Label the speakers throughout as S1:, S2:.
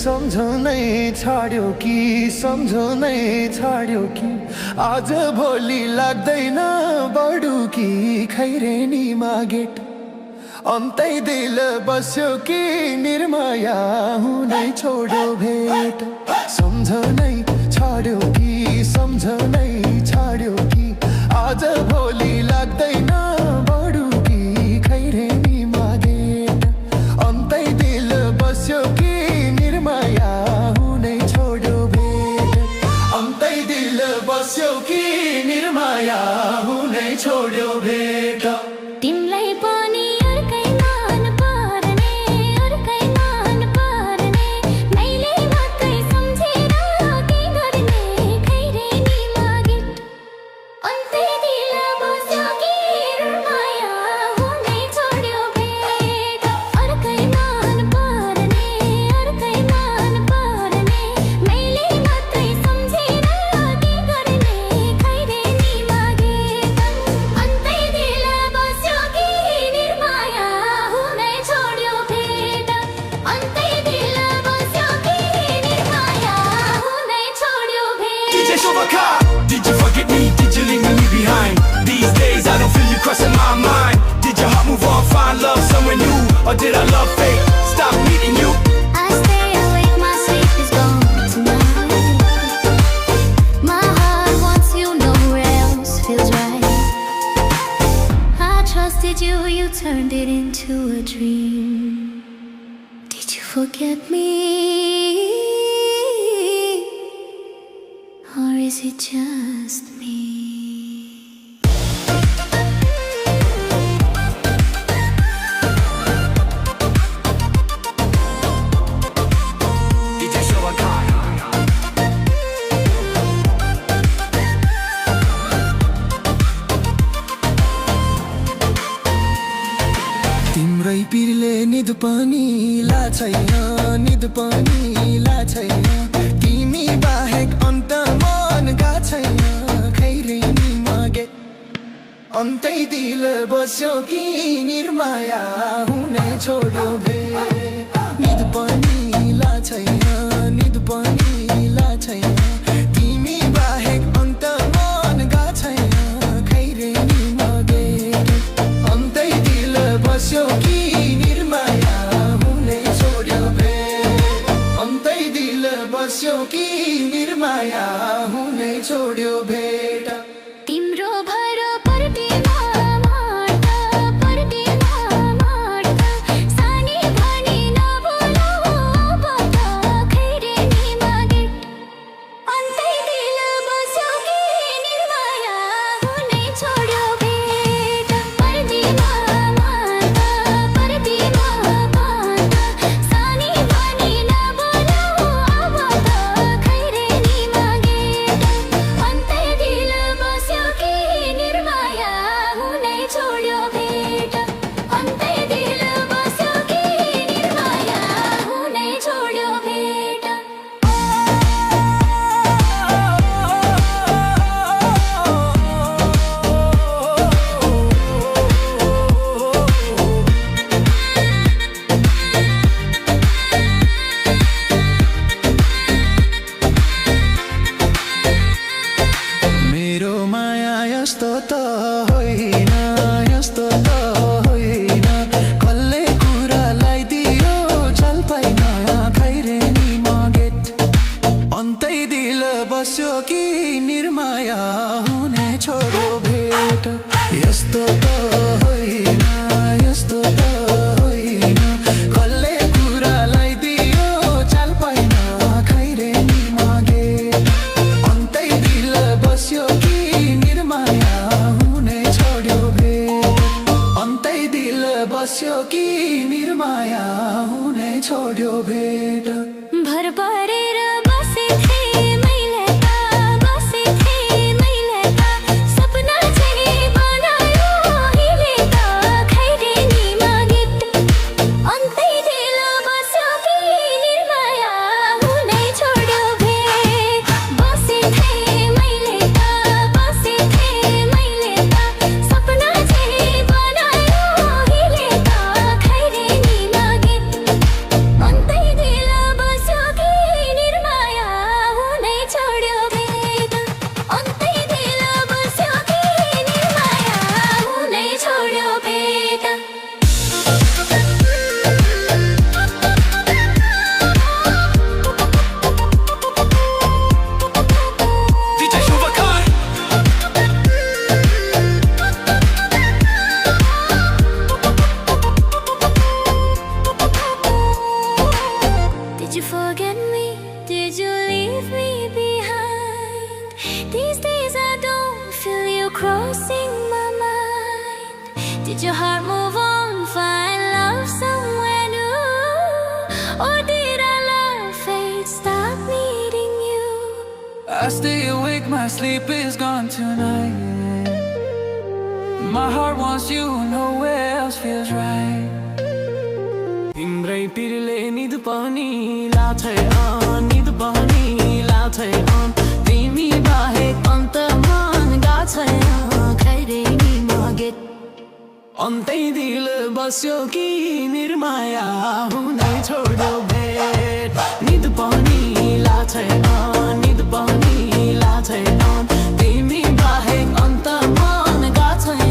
S1: सम्झनै छाड्यो कि सम्झनै छाड्यो कि आज भोलि लाग्दैन बढु कि खैरेनीमा गेट अन्तै दिल बस्यो कि निर्माया हुनै छोड्यो भेट सम्झनै छाड्यो कि सम्झनै छाड्यो कि आज भोलि लाग्दैन बढु कि खैरेनीमा गेट अन्तै दिल बस्यो कि निर्माया हुनै छोड्यो भेट अन्तै दिल बस्यो कि निर्माया हुनै छोड्यो भेट
S2: तिमलाई पनि अर्कै मन पर्ने अर्कै मन पर्ने मैले मात्रै सम्झेर के गर्ने खैरेनीमा गेट अन्तै दिल बस्यो कि निर्माया हुनै छोड्यो भेट अर्कै मन पर्ने अर्कै मन पर्ने मैले मात्रै सम्झेर के गर्ने खैरेनीमा गेट अन्तै दिल बस्यो कि निर्माया हुनै छोड्यो भेट अन्तै दिल बस्यो कि निर्माया हुनै छोड्यो भेट
S3: DJ Shobaka, did you forget me? Did you leave me behind? These days I don't feel you crossing my mind. Did your heart move on, find love somewhere new? Or did our love fade, stop meeting you?
S2: I stay awake, my sleep is gone tonight. My heart wants you, nowhere else feels right. I trusted you, you turned it into a dream. Did you forget me? Or is it just me?
S3: DJ Shobaka.
S1: तिम्रै पिरले निद पनि ला छैन निद पनि ला छैन तिमी बाहेक अन्त मन गा छैन खैरेनीमा गेट अन्तै दिल बस्यो कि निर्माया हुनै छोड्यो भेट निद पनि ला छैन निद पनि ला छैन तिमी बाहेक अन्त मन गा छैन खैरेनीमा गेट अन्तै दिल बस्यो कि निर्माया हुनै छोड्यो भेट अन्तै दिल बस्यो कि निर्माया हुनै छोड्यो भेट
S2: तिम्रो भर पर्दिमा मार्दा पर्दिमा मार्दा सानी भनी नबोलाऊ अब त खैरेनीमा गेट अन्तै दिल बस्यो कि निर्माया हुनै छोड्यो भेट पर्दिमा मार्दा पर्दिमा मार्दा सानी भनी नबोलाऊ अब त खैरेनीमा गेट अन्तै दिल बस्यो कि निर्माया हुनै छोड्यो भेट अन्तै दिल बस्यो कि निर्माया हुनै छोड्यो भेट
S1: मेरो माया यस्तो त होइन यस्तो त होइन कसले कुरालाई दियो चल पाइन खैरेनीमा गेट अन्तै दिल बस्यो कि निर्माया हुनै छोड्यो भेट यस्तो त होइन यस्तो त होइन कसले कुरालाई दियो चल पाइन खैरेनीमा गेट अन्तै दिल बस्यो कि निर्माया हुनै छोड्यो भेट अन्तै दिल बस्यो कि निर्माया हुनै छोड्यो भेट
S2: भर परेर बसेथे मैले त बसेथे मैले त सपना चाहिँ बनायो हिले त खैरेनीमा गेट अन्तै दिल बस्यो कि निर्माया हुनै छोड्यो भेट बसेथे मैले त बसेथे मैले त सपना चाहिँ बनायो हिले त खैरेनीमा गेट अन्तै दिल days I don't feel you crossing my mind. Did your heart move on, find love somewhere new? Or did our love fade, stop needing you?
S1: I stay awake, my sleep is gone tonight. My heart wants you, nowhere else feels right. तिम्रै पिरले निद पनि लाछै निद पनि लाछै
S2: तिमी बाहेक अन्त मन गाछै खैरे नि मगेट
S1: अन्तै दिल बस्यो कि निर्माया हुनै छोड्यो भेट
S2: निद पनि लाछै निद पनि लाछै तिमी बाहेक अन्त मन गाछै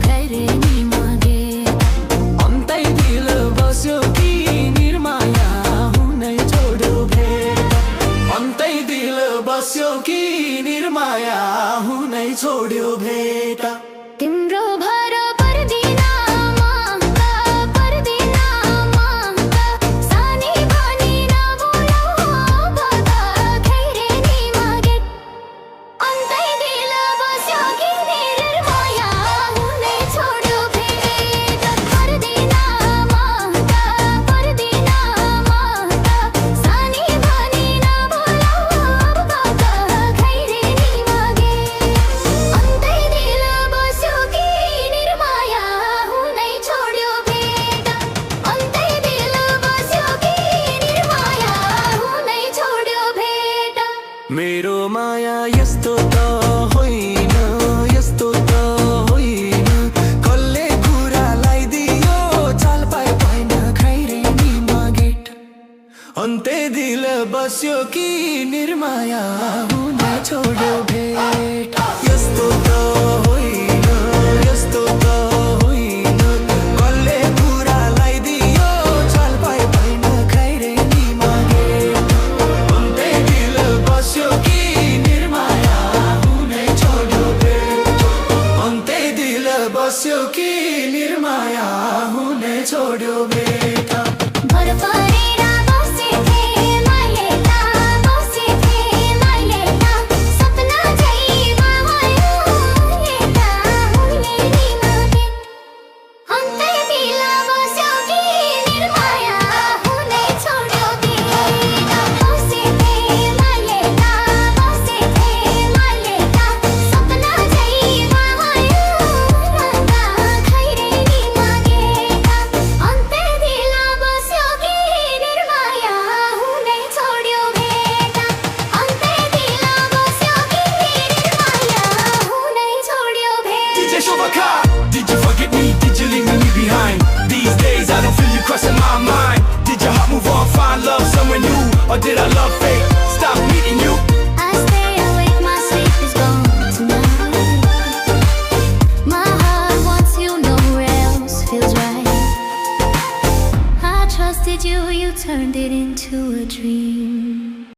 S2: खैरे नि मगेट
S1: अन्तै दिल बस्यो कि निर्माया हुनै छोड्यो भेट अन्तै दिल बस्यो कि निर्माया हुनै छोड्यो भेट
S2: तिम्रो भर पर्दिना माग्दा पर्दिना माग्दा सानी भनी नबोलाऊ भदा खैरे नि मगेट अन्तै दिल बस्यो कि निर्माया हुनै छोड्यो भेट पर्दिना माग्दा पर्दिना माग्दा सानी भनी नबोलाऊ भदा खैरे नि मगेट अन्तै दिल बस्यो कि निर्माया हुनै छोड्यो भेट अन्तै दिल बस्यो कि निर्माया हुनै छोड्यो भेट
S1: मेरो माया यस्तो त होइन यस्तो त होइन कसले कुरालाई दियो चाल पाए पाइन खैरे नि मगेट अन्तै दिल बस्यो कि निर्माया हुनै छोड्यो भेट यस्तो त होइन यस्तो त होइन कसले कुरालाई दियो चाल पाए पाइन खैरे नि मगेट अन्तै दिल बस्यो कि निर्माया हुनै छोड्यो भेट अन्तै दिल बस्यो कि निर्माया हुनै छोड्यो भेट
S2: भर परेर बसेथे माइलेला बसेथे माइलेला सपना झै भयो लेला हुने नि मगेट अन्तै दिल बस्यो कि निर्माया हुनै छोड्यो भेट बसेथे माइलेला बसेथे माइलेला सपना झै भयो लगा खैरे नि मगेट अन्तै दिल बस्यो कि निर्माया हुनै छोड्यो भेट अन्तै दिल बस्यो कि निर्माया हुनै छोड्यो भेट
S3: DJ Shubaka, did you forget me? Did you leave me behind? These days I don't feel you crossing my mind. Did your heart move on, find love somewhere new? Or did our love fade, stop meeting you?
S2: I stay awake, my sleep is gone tonight. My heart wants you, nowhere else feels right. I trusted you, you turned it into a dream.